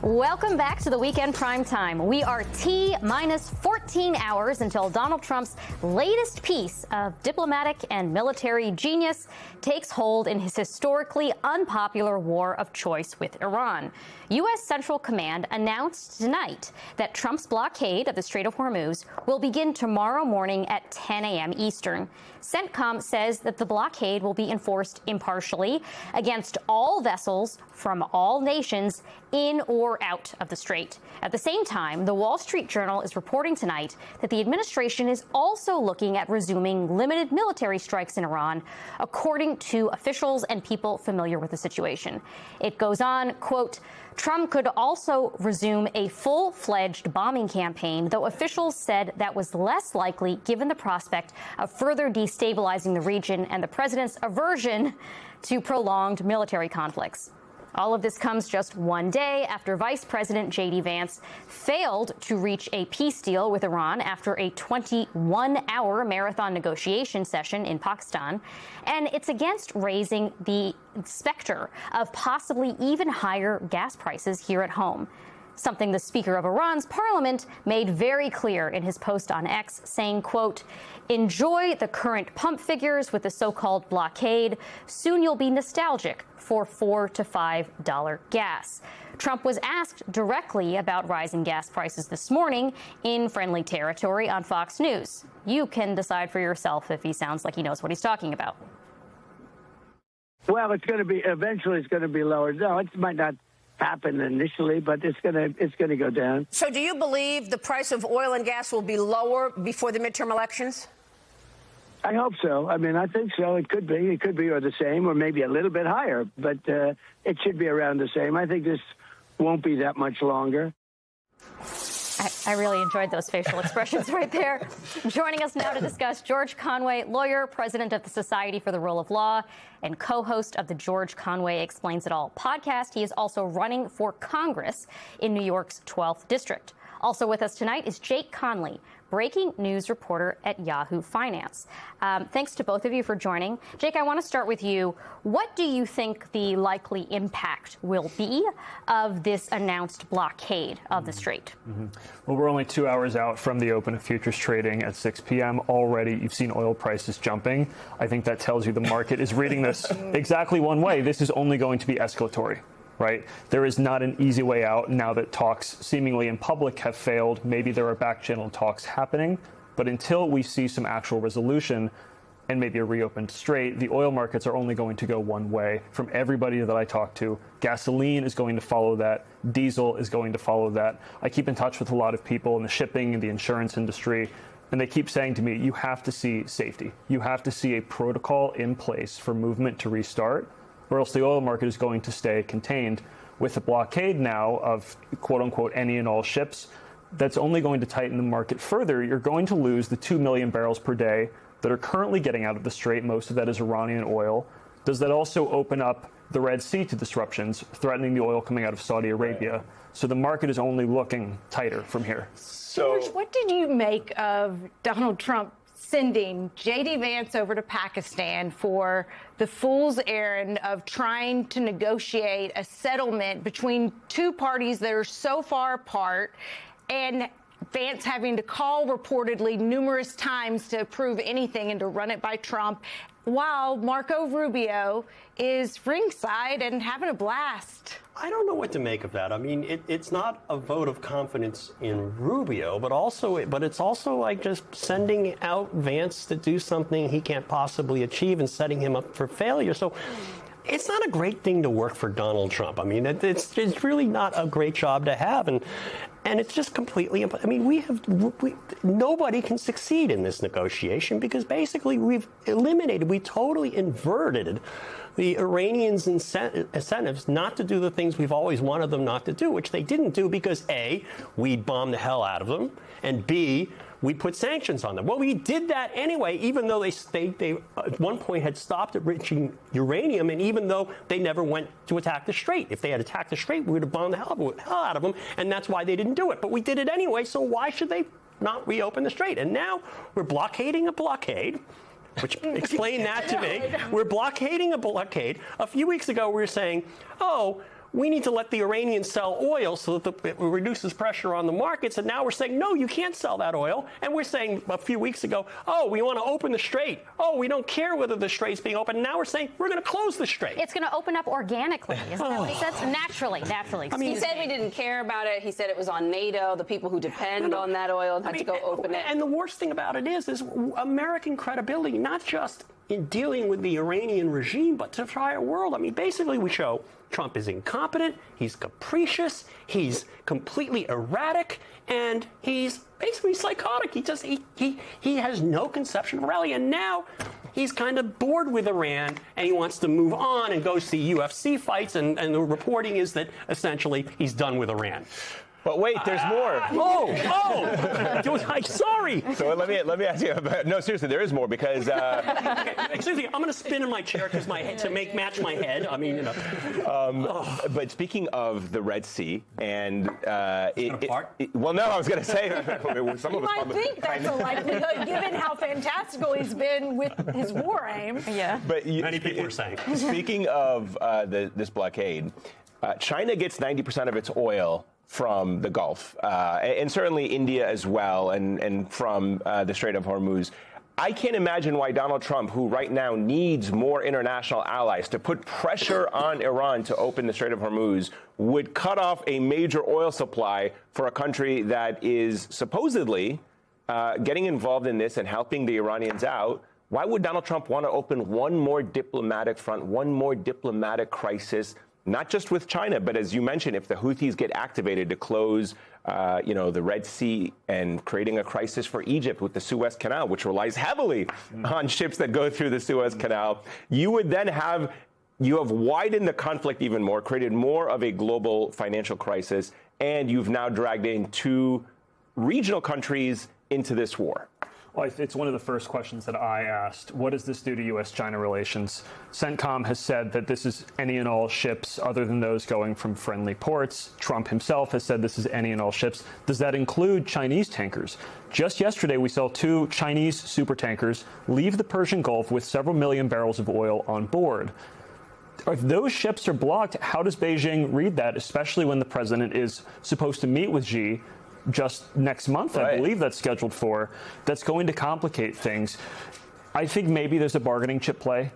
Welcome back to the Weekend Prime Time. We are T-minus 14 hours until Donald Trump's latest piece of diplomatic and military genius takes hold in his historically unpopular war of choice with Iran. U.S. Central Command announced tonight that Trump's blockade of the Strait of Hormuz will begin tomorrow morning at 10 a.m. Eastern. CENTCOM says that the blockade will be enforced impartially against all vessels from all nations in or out of the strait. At the same time, the Wall Street Journal is reporting tonight that the administration is also looking at resuming limited military strikes in Iran, according to officials and people familiar with the situation. It goes on, quote, Trump could also resume a full-fledged bombing campaign, though officials said that was less likely given the prospect of further destabilizing the region and the president's aversion to prolonged military conflicts. All of this comes just one day after Vice President J.D. Vance failed to reach a peace deal with Iran after a 21-hour marathon negotiation session in Pakistan. And it's against raising the specter of possibly even higher gas prices here at home, something the Speaker of Iran's parliament made very clear in his post on X, saying, quote, enjoy the current pump figures with the so-called blockade. Soon you'll be nostalgic for $4 to $5 gas. Trump was asked directly about rising gas prices this morning in friendly territory on Fox News. You can decide for yourself if he sounds like he knows what he's talking about. Well, eventually it's going to be lower. No, it might not happen initially, but it's going to go down. So do you believe the price of oil and gas will be lower before the midterm elections? I hope so. I mean, I think so. It could be or the same, or maybe a little bit higher, but it should be around the same. I think this won't be that much longer. I really enjoyed those facial expressions right there. Joining us now to discuss, George Conway, lawyer, president of the Society for the Rule of Law, and co-host of the George Conway Explains It All podcast. He is also running for Congress in New York's 12th District. Also with us tonight is Jake Conley, breaking news reporter at Yahoo Finance. Thanks to both of you for joining. Jake, I want to start with you. What do you think the likely impact will be of this announced blockade of the Strait? Well, we're only 2 hours out from the open of futures trading at 6 p.m. Already, you've seen oil prices jumping. I think that tells you the market is reading this exactly one way. This is only going to be escalatory. Right? There is not an easy way out now that talks seemingly in public have failed. Maybe there are back-channel talks happening, but until we see some actual resolution and maybe a reopened strait, the oil markets are only going to go one way. From everybody that I talk to, gasoline is going to follow that. Diesel is going to follow that. I keep in touch with a lot of people in the shipping and the insurance industry, and they keep saying to me, you have to see safety. You have to see a protocol in place for movement to restart, or else the oil market is going to stay contained. With a blockade now of quote-unquote any and all ships, that's only going to tighten the market further. You're going to lose the 2 million barrels per day that are currently getting out of the Strait. Most of that is Iranian oil. Does that also open up the Red Sea to disruptions, threatening the oil coming out of Saudi Arabia? Right. So the market is only looking tighter from here. George, what did you make of Donald Trump sending J.D. Vance over to Pakistan for the fool's errand of trying to negotiate a settlement between two parties that are so far apart, and Vance having to call reportedly numerous times to approve anything and to run it by Trump, while Marco Rubio is ringside and having a blast? I don't know what to make of that. I mean, it's not a vote of confidence in Rubio, but it's also like just sending out Vance to do something he can't possibly achieve and setting him up for failure. So it's not a great thing to work for Donald Trump. I mean, it's really not a great job to have, and it's just completely. I mean, nobody can succeed in this negotiation because basically we totally inverted the Iranians' incentives not to do the things we've always wanted them not to do, which they didn't do because A, we'd bomb the hell out of them, and B, we put sanctions on them. Well, we did that anyway, even though they at one point had stopped enriching uranium, and even though they never went to attack the Strait. If they had attacked the Strait, we would have bombed the hell out of them, and that's why they didn't do it. But we did it anyway, so why should they not reopen the Strait? And now we're blockading a blockade. Which explain that to me. We're blockading a blockade. A few weeks ago, we were saying, oh, we need to let the Iranians sell oil so that it reduces pressure on the markets. And now we're saying, no, you can't sell that oil. And we're saying a few weeks ago, oh, we want to open the strait. Oh, we don't care whether the strait's being open. Now we're saying we're going to close the strait. It's going to open up organically. Isn't that what he said? Naturally. I mean, he said we didn't care about it. He said it was on NATO, the people who depend on that oil had to go open it. And the worst thing about it is American credibility, not just in dealing with the Iranian regime, but to the entire world. I mean, basically we show Trump is incompetent, he's capricious, he's completely erratic, and he's basically psychotic. He has no conception of rally, and now he's kind of bored with Iran, and he wants to move on and go see UFC fights, and the reporting is that essentially he's done with Iran. But wait, there's more. I'm sorry. So let me ask you about. No, seriously, there is more because. Excuse me, I'm going to spin in my chair because my head match my head. I mean, you know. But speaking of the Red Sea and well, no, I was going to say some of us I think that's a likelihood, given how fantastical he's been with his war aim. Yeah. But many people are saying. Speaking of this blockade, China gets 90% of its oil from the Gulf, and certainly India as well, and from the Strait of Hormuz. I can't imagine why Donald Trump, who right now needs more international allies to put pressure on Iran to open the Strait of Hormuz, would cut off a major oil supply for a country that is supposedly getting involved in this and helping the Iranians out. Why would Donald Trump want to open one more diplomatic front, one more diplomatic crisis? Not just with China, but as you mentioned, if the Houthis get activated to close, the Red Sea and creating a crisis for Egypt with the Suez Canal, which relies heavily on ships that go through the Suez Canal, you would then have widened the conflict even more, created more of a global financial crisis, and you've now dragged in two regional countries into this war. Well, it's one of the first questions that I asked. What does this do to U.S.-China relations? CENTCOM has said that this is any and all ships other than those going from friendly ports. Trump himself has said this is any and all ships. Does that include Chinese tankers? Just yesterday, we saw two Chinese supertankers leave the Persian Gulf with several million barrels of oil on board. If those ships are blocked, how does Beijing read that, especially when the president is supposed to meet with Xi just next month, I believe that's scheduled for? That's going to complicate things. I think maybe there's a bargaining chip play.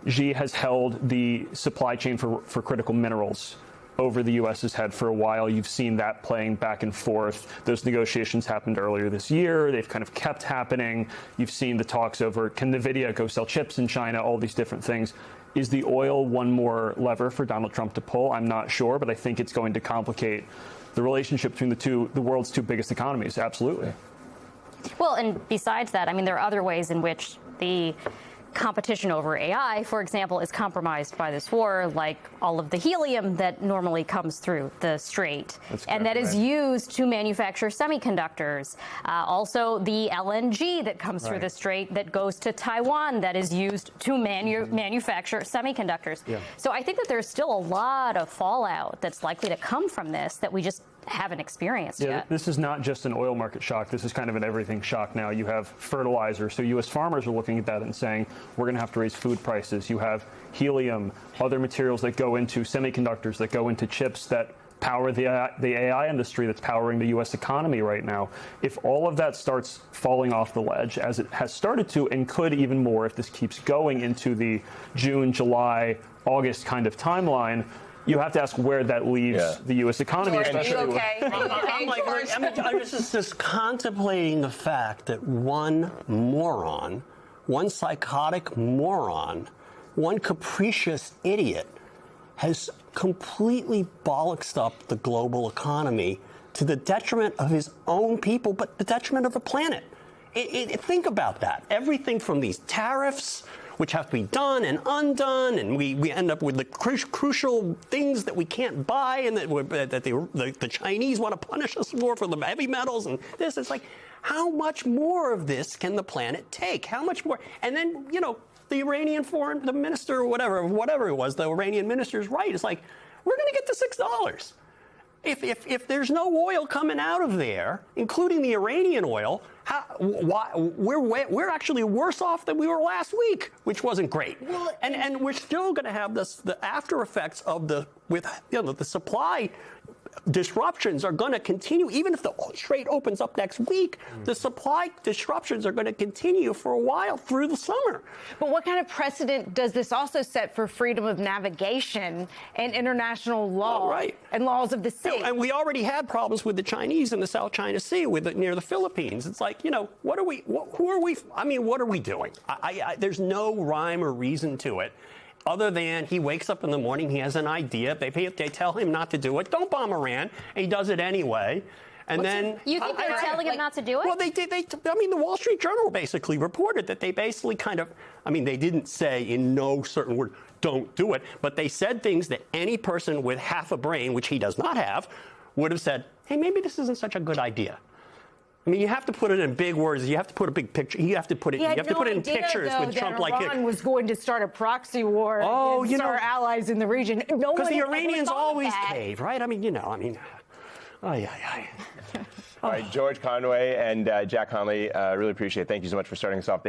Xi has held the supply chain for critical minerals over the U.S.'s head for a while. You've seen that playing back and forth. Those negotiations happened earlier this year. They've kind of kept happening. You've seen the talks over, can NVIDIA go sell chips in China, all these different things. Is the oil one more lever for Donald Trump to pull? I'm not sure, but I think it's going to complicate the relationship between the world's two biggest economies. Absolutely. Well, and besides that, I mean, there are other ways in which the competition over AI, for example, is compromised by this war, like all of the helium that normally comes through the strait and that is used to manufacture semiconductors. Also, the LNG that comes through the strait that goes to Taiwan that is used to manufacture semiconductors. Yeah. So I think that there's still a lot of fallout that's likely to come from this that we just haven't experienced yet. This is not just an oil market shock. This is kind of an everything shock now. You have fertilizer. So U.S. farmers are looking at that and saying, we're going to have to raise food prices. You have helium, other materials that go into semiconductors, that go into chips that power the AI industry that's powering the U.S. economy right now. If all of that starts falling off the ledge, as it has started to, and could even more if this keeps going into the June, July, August kind of timeline, you have to ask where that leaves the U.S. economy. George, are you okay? I was just contemplating the fact that one moron, one psychotic moron, one capricious idiot has completely bollocksed up the global economy to the detriment of his own people, but the detriment of the planet. Think about that. Everything from these tariffs, which have to be done and undone, and we end up with the crucial things that we can't buy, and that the Chinese want to punish us for the heavy metals, and this. It's like, how much more of this can the planet take? How much more? And then, the Iranian the minister or whatever it was, the Iranian minister is right. It's like, we're going to get to $6. If there's no oil coming out of there, including the Iranian oil, we're actually worse off than we were last week, which wasn't great. And we're still going to have the after effects of the supply disruptions are going to continue. Even if the Strait opens up next week, the supply disruptions are going to continue for a while through the summer. But what kind of precedent does this also set for freedom of navigation and international law and laws of the sea? And we already had problems with the Chinese in the South China Sea near the Philippines. It's like, what are we doing? There's no rhyme or reason to it. Other than he wakes up in the morning, he has an idea. They tell him not to do it. Don't bomb Iran. And he does it anyway. And then you think they're telling him not to do it? Well, the Wall Street Journal basically reported that they basically they didn't say in no certain word, don't do it, but they said things that any person with half a brain, which he does not have, would have said, hey, maybe this isn't such a good idea. I mean, you have to put it in big words. You have to put a big picture. You have to put it. You have to put it in pictures with Trump like it. Iran was going to start a proxy war against our allies in the region. Because the Iranians always cave, right? All right, George Conway and Jack Conley, really appreciate it. Thank you so much for starting us off.